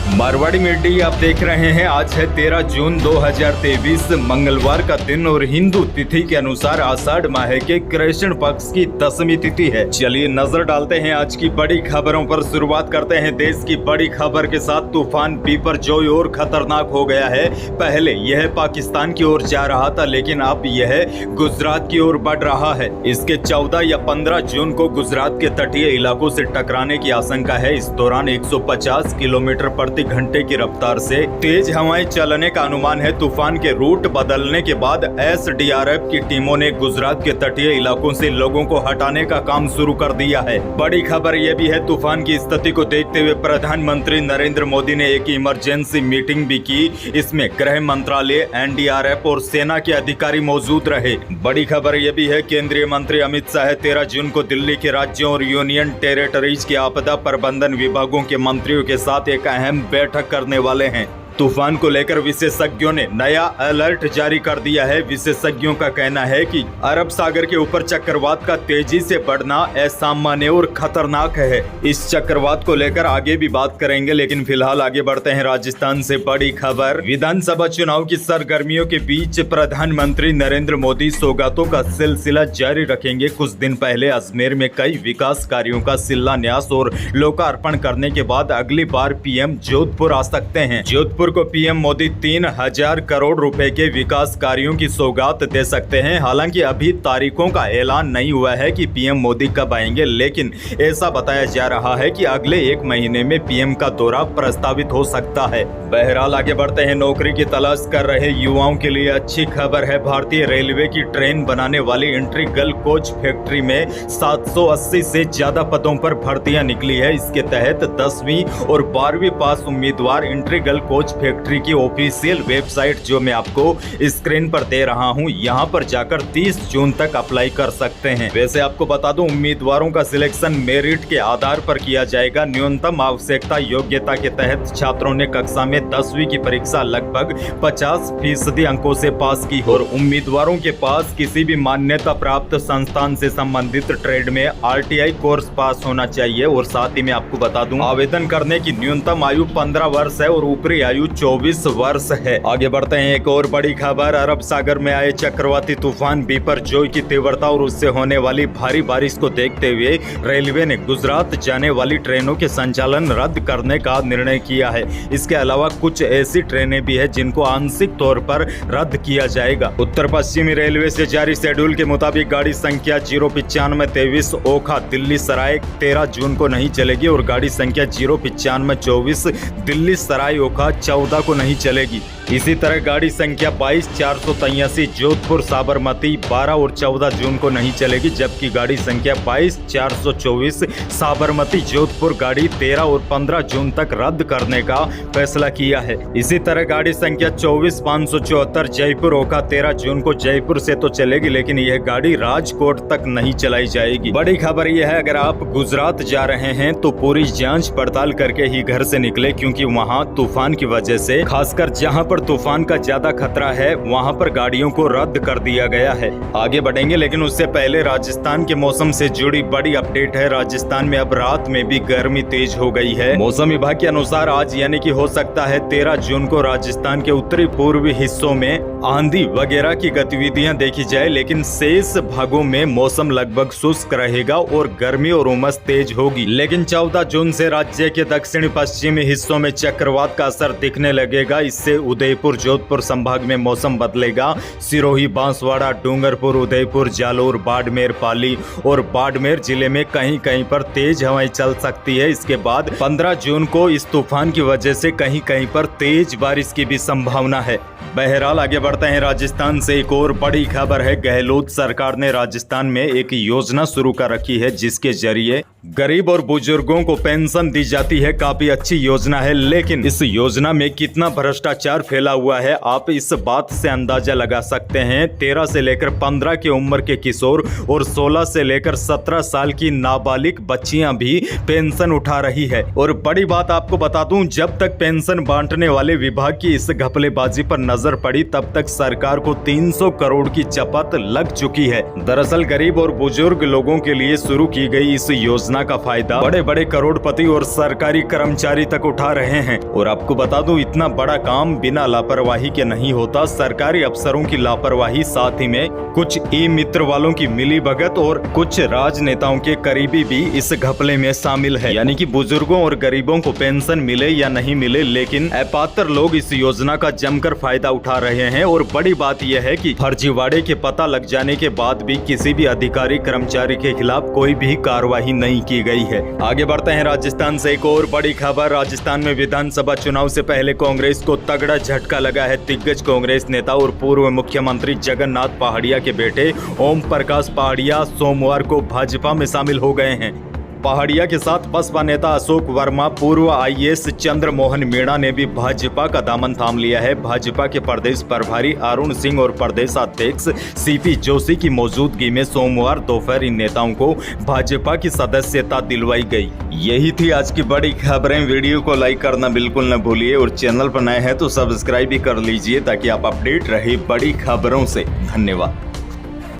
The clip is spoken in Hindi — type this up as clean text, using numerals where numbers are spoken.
मारवाड़ी मीडिया आप देख रहे हैं। आज है 13 जून 2023 मंगलवार का दिन और हिंदू तिथि के अनुसार आषाढ़ माह के कृष्ण पक्ष की 10वीं तिथि है। चलिए नजर डालते हैं आज की बड़ी खबरों पर। शुरुआत करते हैं देश की बड़ी खबर के साथ। तूफान बिपरजॉय और खतरनाक हो गया है। पहले यह पाकिस्तान की ओर जा रहा था, लेकिन अब यह गुजरात की ओर बढ़ रहा है। इसके 14 या 15 जून को गुजरात के तटीय इलाकों से टकराने की आशंका है। इस दौरान 150 किलोमीटर प्रति घंटे की रफ्तार से तेज हवाएं चलने का अनुमान है। तूफान के रूट बदलने के बाद एसडीआरएफ की टीमों ने गुजरात के तटीय इलाकों से लोगों को हटाने का काम शुरू कर दिया है। बड़ी खबर यह भी है, तूफान की स्थिति को देखते हुए प्रधानमंत्री नरेंद्र मोदी ने एक इमरजेंसी मीटिंग भी की। इसमें गृह मंत्रालय, एनडीआरएफ और सेना के अधिकारी मौजूद रहे। बड़ी खबर यह भी है, केंद्रीय मंत्री अमित शाह 13 जून को दिल्ली के राज्यों और यूनियन टेरिटरीज के आपदा प्रबंधन विभागों के मंत्रियों के साथ एक अहम बैठक करने वाले हैं। तूफान को लेकर विशेषज्ञों ने नया अलर्ट जारी कर दिया है। विशेषज्ञों का कहना है कि अरब सागर के ऊपर चक्रवात का तेजी से बढ़ना असामान्य और खतरनाक है। इस चक्रवात को लेकर आगे भी बात करेंगे, लेकिन फिलहाल आगे बढ़ते हैं राजस्थान से। बड़ी खबर, विधानसभा चुनाव की सरगर्मियों के बीच प्रधानमंत्री नरेंद्र मोदी सौगातों का सिलसिला जारी रखेंगे। कुछ दिन पहले अजमेर में कई विकास कार्यों का शिलान्यास और लोकार्पण करने के बाद अगली बार पीएम जोधपुर आ सकते हैं। जोधपुर को पीएम मोदी 3000 करोड़ रुपए के विकास कार्यों की सौगात दे सकते हैं। हालांकि अभी तारीखों का ऐलान नहीं हुआ है कि पीएम मोदी कब आएंगे, लेकिन ऐसा बताया जा रहा है कि अगले 1 महीने में पीएम का दौरा प्रस्तावित हो सकता है। बहरहाल आगे बढ़ते हैं। नौकरी की तलाश कर रहे युवाओं के लिए अच्छी खबर है। भारतीय रेलवे की ट्रेन बनाने वाली इंटीग्रल कोच फैक्ट्री में 780 से ज्यादा पदों पर भर्तियां निकली है। इसके तहत 10वीं और 12वीं पास उम्मीदवार इंटीग्रल कोच फैक्ट्री की ऑफिशियल वेबसाइट, जो मैं आपको स्क्रीन पर दे रहा हूं, यहां पर जाकर 30 जून तक अप्लाई कर सकते हैं। वैसे आपको बता दूं, उम्मीदवारों का सिलेक्शन मेरिट के आधार पर किया जाएगा। न्यूनतम आवश्यकता योग्यता के तहत छात्रों ने कक्षा में 10वीं की परीक्षा लगभग 50% अंकों से पास की और उम्मीदवारों के पास किसी भी मान्यता प्राप्त संस्थान से संबंधित ट्रेड में आरटीआई कोर्स पास होना चाहिए। और साथ ही मैं आपको बता दूं, आवेदन करने की न्यूनतम आयु 15 वर्ष है और ऊपरी आयु 24 वर्ष है। आगे बढ़ते हैं। एक और बड़ी खबर, अरब सागर में आए चक्रवाती तूफान बिपरजॉय की तीव्रता और उससे होने वाली भारी बारिश को देखते हुए रेलवे ने गुजरात जाने वाली ट्रेनों के संचालन रद्द करने का निर्णय किया है। इसके अलावा कुछ ऐसी ट्रेनें भी है जिनको आंशिक तौर पर रद्द किया जाएगा। उत्तर पश्चिमी रेलवे से जारी शेड्यूल के मुताबिक गाड़ी संख्या 09523 ओखा दिल्ली सराय 13 जून को नहीं चलेगी और गाड़ी संख्या 09524 दिल्ली सराय ओखा 14 को नहीं चलेगी। इसी तरह गाड़ी संख्या 22483 जोधपुर साबरमती 12 और 14 जून को नहीं चलेगी, जबकि गाड़ी संख्या 22424 साबरमती जोधपुर गाड़ी 13 और 15 जून तक रद्द करने का फैसला किया है। इसी तरह गाड़ी संख्या 24574 जयपुर ओखा 13 जून को जयपुर से तो चलेगी, लेकिन यह गाड़ी राजकोट तक नहीं चलाई जाएगी। बड़ी खबर यह है, अगर आप गुजरात जा रहे हैं तो पूरी जांच पड़ताल करके ही घर से निकले, क्योंकि वहां तूफान की वजह से, खासकर जहां पर तूफान का ज्यादा खतरा है, वहां पर गाड़ियों को रद्द कर दिया गया है। आगे बढ़ेंगे, लेकिन उससे पहले राजस्थान के मौसम से जुड़ी बड़ी अपडेट है। राजस्थान में अब रात में भी गर्मी तेज हो गई है। मौसम विभाग के अनुसार आज यानी कि हो सकता है 13 जून को राजस्थान के उत्तरी पूर्वी हिस्सों में आंधी वगैरह की गतिविधियां देखी जाए, लेकिन शेष भागों में मौसम लगभग शुष्क रहेगा और गर्मी और उमस तेज होगी। लेकिन 14 जून से राज्य के दक्षिणी पश्चिमी हिस्सों में चक्रवात का असर दिखने लगेगा। इससे उदयपुर जोधपुर संभाग में मौसम बदलेगा। सिरोही, बांसवाड़ा, डूंगरपुर, उदयपुर, जालोर, बाड़मेर, पाली और बाड़मेर जिले में कहीं कहीं पर तेज हवाएं चल सकती है। इसके बाद 15 जून को इस तूफान की वजह से कहीं कहीं पर तेज बारिश की भी संभावना है। बहरहाल आगे बढ़ते हैं। राजस्थान से एक और बड़ी खबर है। गहलोत सरकार ने राजस्थान में एक योजना शुरू कर रखी है, जिसके जरिए गरीब और बुजुर्गों को पेंशन दी जाती है। काफी अच्छी योजना है, लेकिन इस योजना में कितना भ्रष्टाचार फैला हुआ है, आप इस बात से अंदाजा लगा सकते हैं। 13 से लेकर 15 की उम्र के किशोर और 16 से लेकर 17 साल की नाबालिग बच्चियां भी पेंशन उठा रही है। और बड़ी बात आपको बता दूं, जब तक पेंशन बांटने वाले विभाग की इस घपलेबाजी पर नजर पड़ी, तब तक सरकार को 300 करोड़ की चपत लग चुकी है। दरअसल गरीब और बुजुर्ग लोगों के लिए शुरू की गई इस योजना योजना का फायदा बड़े बड़े करोड़पति और सरकारी कर्मचारी तक उठा रहे हैं। और आपको बता दूं, इतना बड़ा काम बिना लापरवाही के नहीं होता। सरकारी अफसरों की लापरवाही, साथ ही में कुछ ई मित्र वालों की मिलीभगत और कुछ राजनेताओं के करीबी भी इस घपले में शामिल है। यानी कि बुजुर्गों और गरीबों को पेंशन मिले या नहीं मिले, लेकिन अपात्र लोग इस योजना का जमकर फायदा उठा रहे हैं। और बड़ी बात यह है कि फर्जीवाड़े के पता लग जाने के बाद भी किसी भी अधिकारी कर्मचारी के खिलाफ कोई भी कार्रवाई नहीं की गई है। आगे बढ़ते हैं राजस्थान से एक और बड़ी खबर। राजस्थान में विधानसभा चुनाव से पहले कांग्रेस को तगड़ा झटका लगा है। दिग्गज कांग्रेस नेता और पूर्व मुख्यमंत्री जगन्नाथ पहाड़िया के बेटे ओम प्रकाश पहाड़िया सोमवार को भाजपा में शामिल हो गए हैं। पहाड़िया के साथ बसपा नेता अशोक वर्मा, पूर्व आईएएस चंद्र मोहन मीणा ने भी भाजपा का दामन थाम लिया है। भाजपा के प्रदेश प्रभारी अरुण सिंह और प्रदेश अध्यक्ष सीपी जोशी की मौजूदगी में सोमवार दोपहर इन नेताओं को भाजपा की सदस्यता दिलवाई गई। यही थी आज की बड़ी खबरें। वीडियो को लाइक करना बिल्कुल न भूलिए और चैनल पर नए हैं तो सब्सक्राइब भी कर लीजिए ताकि आप अपडेट रहे बड़ी खबरों से। धन्यवाद।